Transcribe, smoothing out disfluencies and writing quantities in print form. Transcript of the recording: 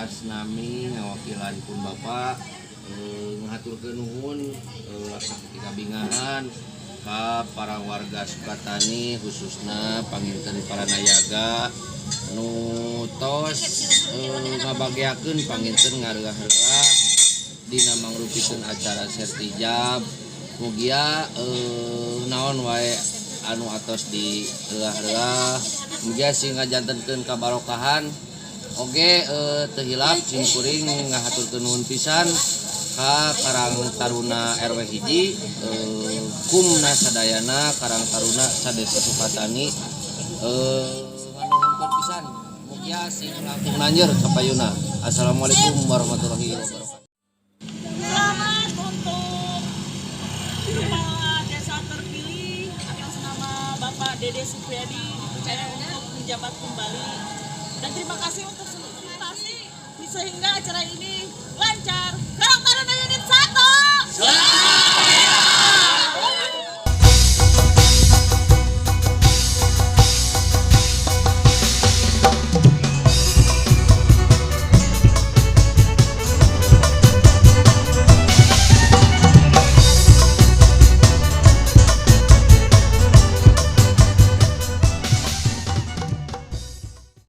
tugas nami ngawakilan pun Bapak ngaturkeun nuhun ketika bingahan ka para warga Sukatani khususna panginten Paranayaga nu tos ngabagiakeun panginten ngareurah dina mangrupikeun acara sertijab mugia naon wae anu atos di reurah mugia sing ngajantenkeun kabarokahan oge teu hilap simkuring ngahaturkeun nuhun pisan ka Karang Taruna RW hiji kumna sadayana Karang Taruna sadesa Sukatani nganuhunkeun pisan mugia sing langkung nanjeur ka payuna. Assalamualaikum warahmatullahi wabarakatuh. Selamat untuk kepala desa terpilih atas nama Bapak Dede Supriyadi dipercaya untuk menjabat kembali, dan terima kasih untuk seluruh tim sehingga acara ini lancar.